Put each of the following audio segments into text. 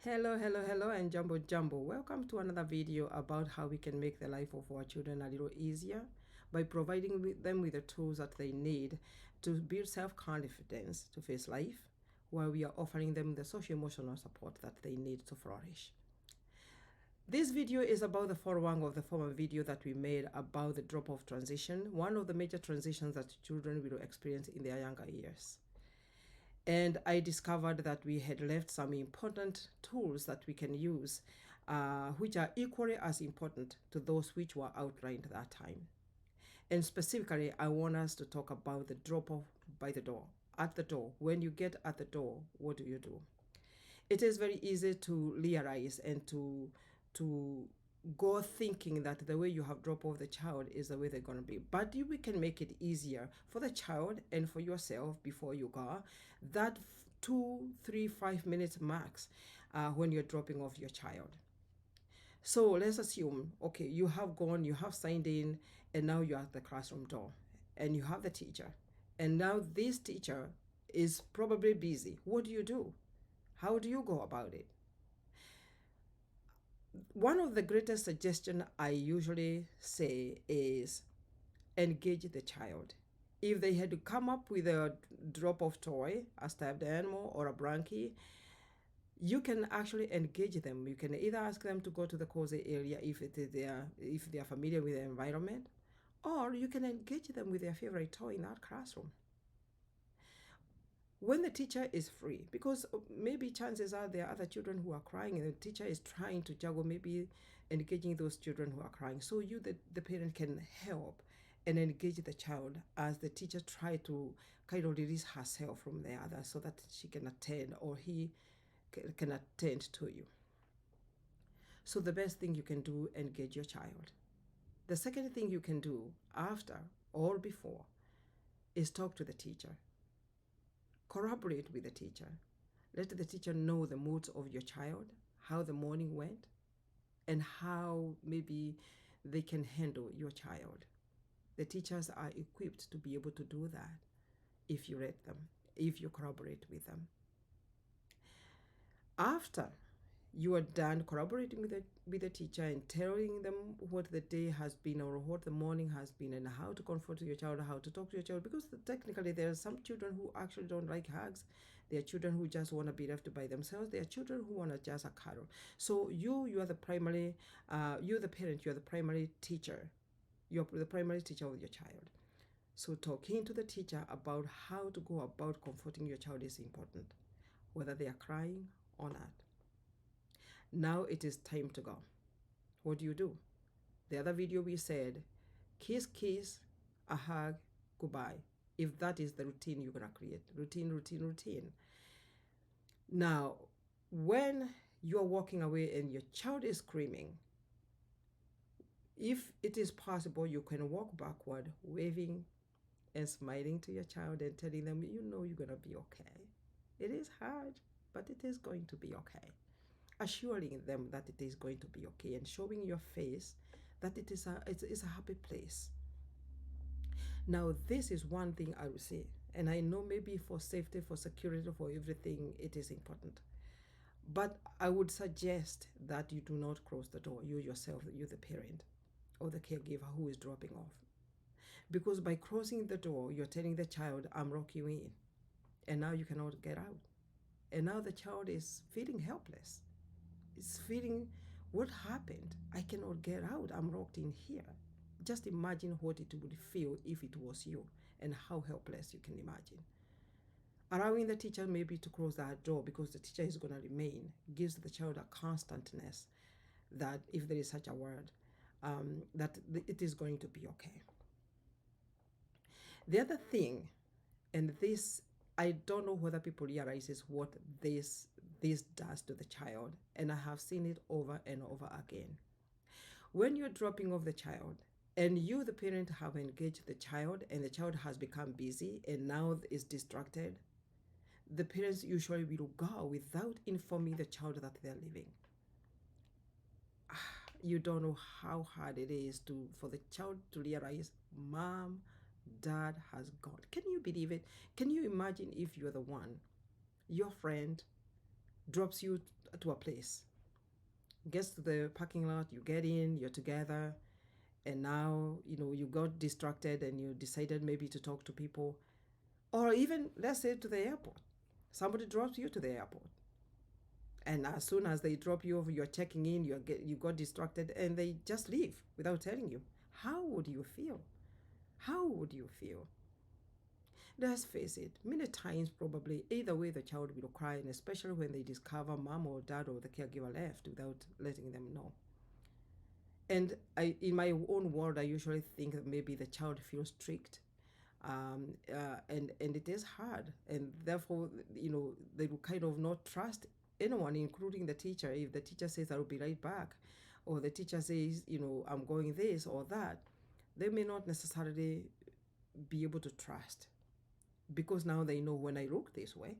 Hello, and jumbo. Welcome to another video about how we can make the life of our children a little easier by providing them with the tools that they need to build self-confidence to face life, while we are offering them the social-emotional support that they need to flourish. This video is about the follow-on of the former video that we made about the drop-off transition, one of the major transitions that children will experience in their younger years. And I discovered that we had left some important tools that we can use, which are equally as important to those which were outlined at that time. And specifically, I want us to talk about the drop off by the door. At the door, when you get at the door, what do you do? It is very easy to realize and to go thinking that the way you have dropped off the child is the way they're going to be. But we can make it easier for the child and for yourself before you go. That 2, 3, 5 minutes max when you're dropping off your child. So let's assume, okay, you have gone, you have signed in, and now you're at the classroom door and you have the teacher. And now this teacher is probably busy. What do you do? How do you go about it? One of the greatest suggestions I usually say is engage the child. If they had to come up with a drop-off toy, a stuffed animal or a blankie, you can actually engage them. You can either ask them to go to the cozy area if they are familiar with the environment, or you can engage them with their favorite toy in that classroom. When the teacher is free, because maybe chances are there are other children who are crying and the teacher is trying to juggle maybe engaging those children who are crying. So you, the parent, can help and engage the child as the teacher try to kind of release herself from the other so that she can attend or he can attend to you. So the best thing you can do, engage your child. The second thing you can do after or before is talk to the teacher. Collaborate with the teacher. Let the teacher know the moods of your child, how the morning went, and how maybe they can handle your child. The teachers are equipped to be able to do that if you let them, if you collaborate with them. After you are done collaborating with the teacher and telling them what the day has been or what the morning has been and how to comfort your child, how to talk to your child, because technically there are some children who actually don't like hugs. There are children who just want to be left by themselves. There are children who want to just a cuddle. So you are the primary, you're the parent, you're the primary teacher. You're the primary teacher of your child. So talking to the teacher about how to go about comforting your child is important, whether they are crying or not. Now it is time to go. What do? The other video we said, kiss, a hug, goodbye. If that is the routine you're going to create. Routine. Now, when you're walking away and your child is screaming, if it is possible, you can walk backward, waving and smiling to your child and telling them, you know you're going to be okay. It is hard, but it is going to be okay. Assuring them that it is going to be okay and showing your face that it is a happy place. Now, this is one thing I will say, and I know maybe for safety, for security, for everything, it is important. But I would suggest that you do not close the door, you yourself, you the parent or the caregiver who is dropping off. Because by closing the door, you're telling the child, I'm locking you in, and now you cannot get out. And now the child is feeling helpless. It's feeling, what happened? I cannot get out. I'm locked in here. Just imagine what it would feel if it was you and how helpless you can imagine. Allowing the teacher maybe to close that door because the teacher is going to remain gives the child a constantness that, if there is such a word, that it is going to be okay. The other thing, and this, I don't know whether people realize what this does to the child, and I have seen it over and over again. When you're dropping off the child and you, the parent, have engaged the child and the child has become busy and now is distracted, the parents usually will go without informing the child that they're leaving. You don't know how hard it is for the child to realize, Mom, Dad has gone. Can you believe it? Can you imagine if you're the one, your friend drops you to a place, gets to the parking lot, you get in, you're together, and now you got distracted and you decided maybe to talk to people, or even let's say to the airport. Somebody drops you to the airport, and as soon as they drop you over, you're checking in, you got distracted, and they just leave without telling you. How would you feel? How would you feel? Let's face it, many times probably either way the child will cry, and especially when they discover mom or dad or the caregiver left without letting them know. And in my own world, I usually think that maybe the child feels tricked, and it is hard, and therefore they will kind of not trust anyone, including the teacher. If the teacher says I'll be right back, or the teacher says I'm going this or that, they may not necessarily be able to trust, because now they know when I look this way,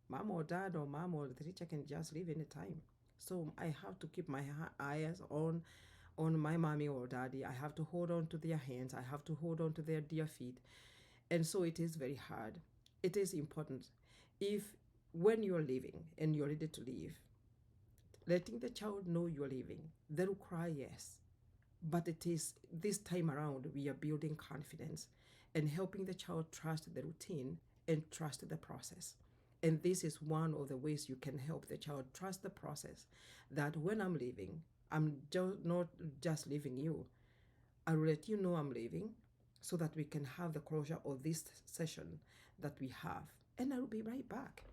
mom or dad or mom or the teacher can just leave anytime. So I have to keep my eyes on my mommy or daddy. I have to hold on to their hands. I have to hold on to their dear feet. And so it is very hard. It is important, if when you're leaving and you're ready to leave, letting the child know you're leaving. They will cry, yes. But it is this time around we are building confidence and helping the child trust the routine and trust the process. And this is one of the ways you can help the child trust the process, that when I'm leaving, I'm not just leaving you. I'll let you know I'm leaving so that we can have the closure of this session that we have. And I'll be right back.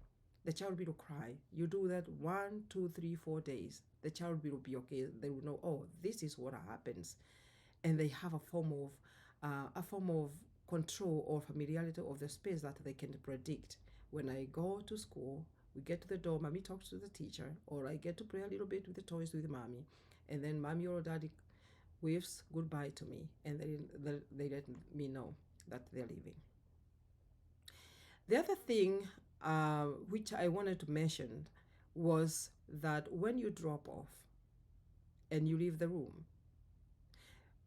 The child will cry. You do that 1, 2, 3, 4 days. The child will be okay. They will know, oh, this is what happens. And they have a form of control or familiarity of the space that they can predict. When I go to school, we get to the door, mommy talks to the teacher, or I get to play a little bit with the toys with mommy, and then mommy or daddy waves goodbye to me, and they let me know that they're leaving. The other thing which I wanted to mention was that when you drop off and you leave the room,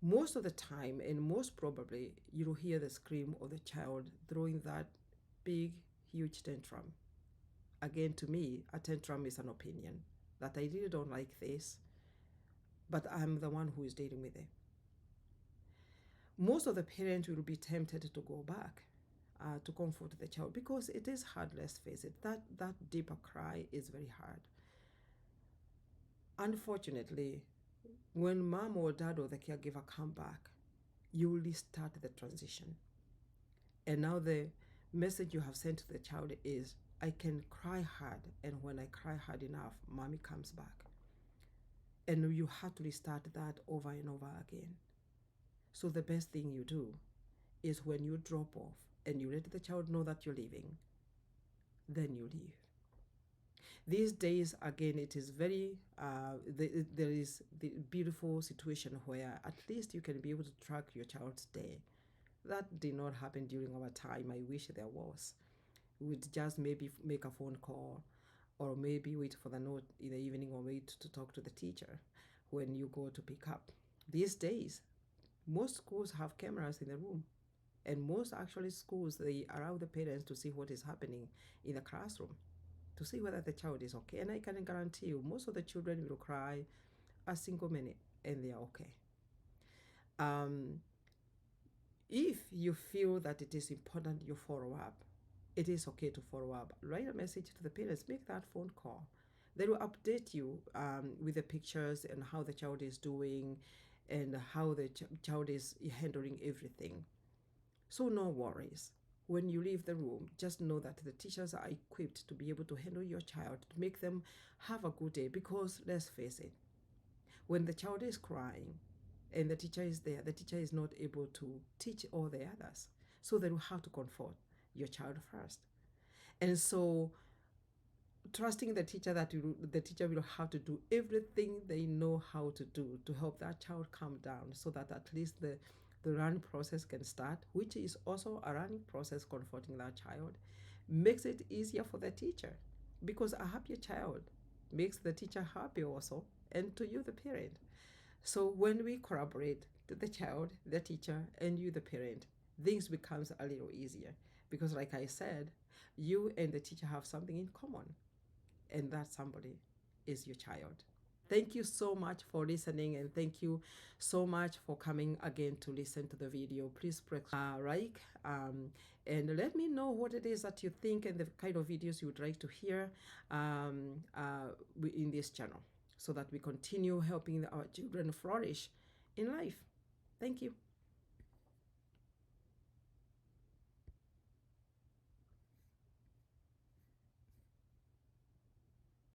most of the time, and most probably, you'll hear the scream of the child throwing that big, huge tantrum. Again, to me, a tantrum is an opinion that I really don't like this, but I'm the one who is dealing with it. Most of the parents will be tempted to go back to comfort the child, because it is hard, let's face it. That deeper cry is very hard. Unfortunately, when mom or dad or the caregiver come back, you will start the transition. And now the message you have sent to the child is, I can cry hard, and when I cry hard enough, mommy comes back. And you have to restart that over and over again. So the best thing you do is, when you drop off and you let the child know that you're leaving, then you leave. These days, again, it is very, there is the beautiful situation where at least you can be able to track your child's day. That did not happen during our time. I wish there was. We'd just maybe make a phone call, or maybe wait for the note in the evening, or wait to talk to the teacher when you go to pick up. These days, most schools have cameras in the room, and most actually schools, they allow the parents to see what is happening in the classroom, to see whether the child is okay. And I can guarantee you, most of the children will cry a single minute and they are okay. If you feel that it is important you follow up, it is okay to follow up. Write a message to the parents, make that phone call. They will update you with the pictures and how the child is doing and how the child is handling everything. So no worries. When you leave the room, just know that the teachers are equipped to be able to handle your child, to make them have a good day. Because let's face it, when the child is crying and the teacher is there, the teacher is not able to teach all the others. So they will have to comfort your child first. And so trusting the teacher, that the teacher will have to do everything they know how to do to help that child calm down, so that at least the learning process can start, which is also a learning process. Comforting that child makes it easier for the teacher, because a happier child makes the teacher happy also, and to you, the parent. So when we collaborate, the child, the teacher, and you, the parent, things becomes a little easier, because like I said, you and the teacher have something in common, and that somebody is your child. Thank you so much for listening, and thank you so much for coming again to listen to the video. Please press like and let me know what it is that you think and the kind of videos you would like to hear in this channel, so that we continue helping our children flourish in life. Thank you.